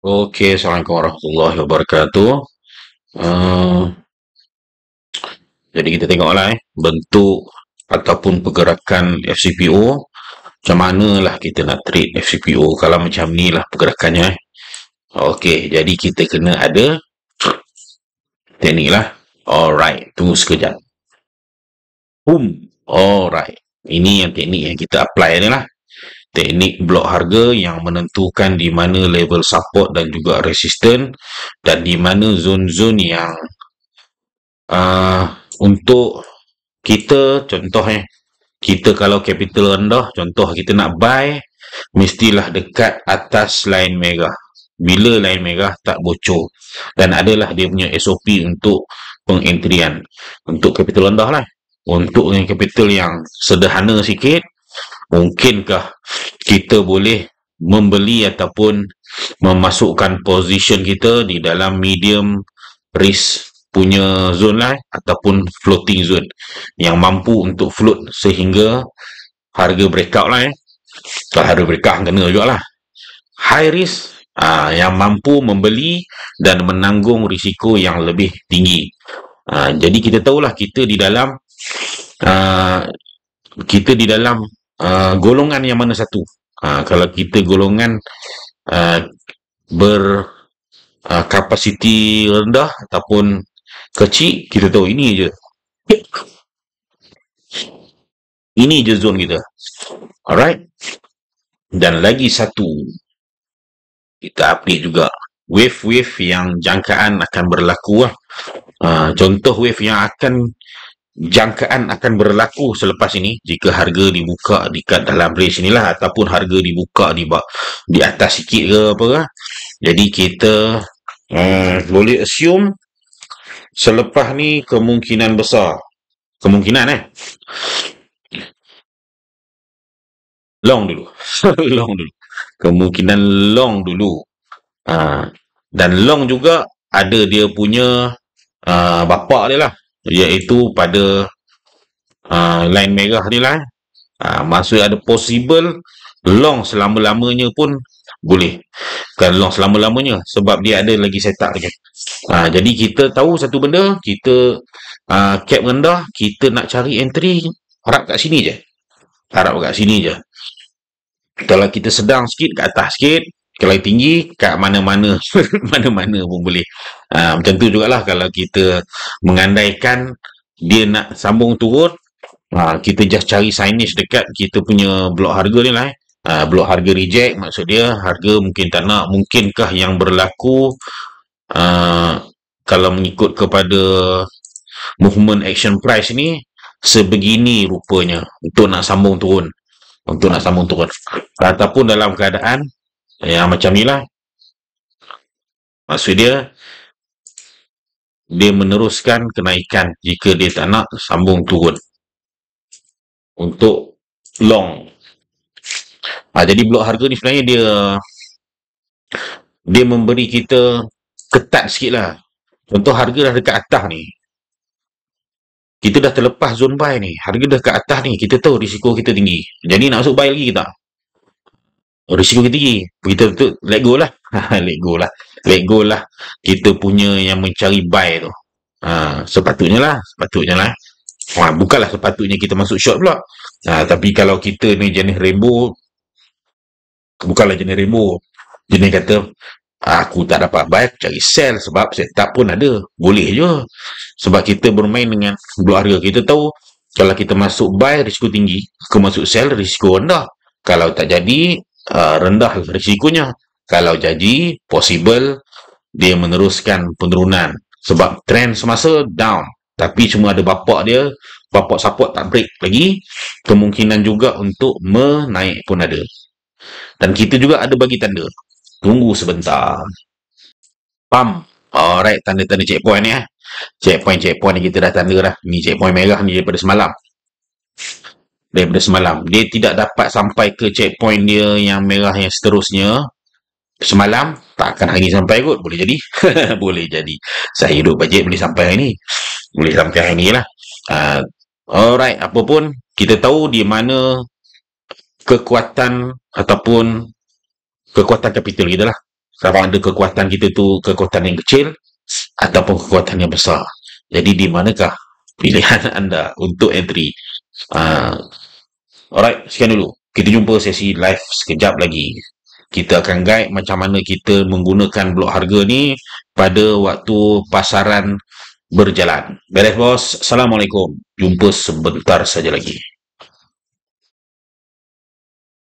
Okey, Assalamualaikum warahmatullahi wabarakatuh. Uh, jadi kita tengoklah bentuk ataupun pergerakan FCPO. Macam manalah kita nak trade FCPO kalau macam ni lah pergerakannya. Okey, jadi kita kena ada teknik lah. Alright, tunggu sekejap. Alright. Ini yang teknik yang kita apply ni lah. Teknik blok harga yang menentukan di mana level support dan juga resistance dan di mana zon-zon yang untuk kita contohnya kita kalau capital rendah contoh kita nak buy mestilah dekat atas line merah bila line merah tak bocor dan adalah dia punya SOP untuk pengentrian untuk capital rendah lah untuk yang capital yang sederhana sikit mungkinkah kita boleh membeli ataupun memasukkan position kita di dalam medium risk punya zone lah ataupun floating zone yang mampu untuk float sehingga harga breakout lah kalau harga breakout kena juga lah high risk yang mampu membeli dan menanggung risiko yang lebih tinggi jadi kita tahulah kita di dalam golongan yang mana satu kalau kita golongan kapasiti rendah ataupun kecil kita tahu ini je zone kita alright dan lagi satu kita update juga wave-wave yang jangkaan akan berlaku contoh wave yang jangkaan akan berlaku selepas ini jika harga dibuka dekat dalam range inilah ataupun harga dibuka di atas sikit ke apa jadi kita boleh assume selepas ni kemungkinan besar long dulu kemungkinan long dulu dan long juga ada dia punya bapak dia lah iaitu pada line merah ni lah maksud ada possible long selama-lamanya pun boleh kan long selama-lamanya sebab dia ada lagi setup lagi jadi kita tahu satu benda kita cap rendah kita nak cari entry harap kat sini je kalau kita sedang sikit kat atas sikit kalau tinggi kat mana-mana mana-mana pun boleh macam tu jugalah kalau kita mengandaikan dia nak sambung turun kita just cari signage dekat kita punya blok harga ni lah blok harga reject maksud dia harga mungkin tak nak mungkinkah yang berlaku kalau mengikut kepada movement action price ni sebegini rupanya untuk nak sambung turun ataupun dalam keadaan yang macam ni lah maksud dia meneruskan kenaikan jika dia tak nak sambung turun untuk long jadi blok harga ni sebenarnya dia memberi kita ketat sikit lah contoh harga dah dekat atas ni kita dah terlepas zone buy ni harga dah dekat atas ni kita tahu risiko kita tinggi jadi nak masuk buy lagi kita risiko kita tinggi kita betul let go lah kita punya yang mencari buy tu sepatutnya lah bukanlah sepatutnya kita masuk short pula tapi kalau kita ni jenis rainbow bukanlah jenis rainbow jenis kata aku tak dapat buy aku cari sell sebab setup pun ada boleh je sebab kita bermain dengan blok harga kita tahu kalau kita masuk buy risiko tinggi aku masuk sell risiko rendah kalau tak jadi rendah risikonya kalau jadi possible dia meneruskan penurunan sebab trend semasa down tapi cuma ada bapak support tak break lagi kemungkinan juga untuk menaik pun ada dan kita juga ada bagi tanda tunggu sebentar alright tanda-tanda checkpoint ni checkpoint ni kita dah tanda dah ni checkpoint merah ni daripada semalam dia tidak dapat sampai ke checkpoint dia yang merah yang seterusnya semalam takkan hari ni sampai kot boleh jadi boleh jadi saya hidup bajet boleh sampai hari ni lah alright apapun kita tahu di mana kekuatan ataupun kekuatan kapital kita lah Sama ada kekuatan kita tu kekuatan yang kecil ataupun kekuatan yang besar. Jadi di manakah pilihan anda untuk entry? Uh, Alright, sekian dulu. Kita jumpa sesi live sekejap lagi. Kita akan guide macam mana kita menggunakan blok harga ni pada waktu pasaran berjalan. Beres bos. Assalamualaikum. Jumpa sebentar saja lagi.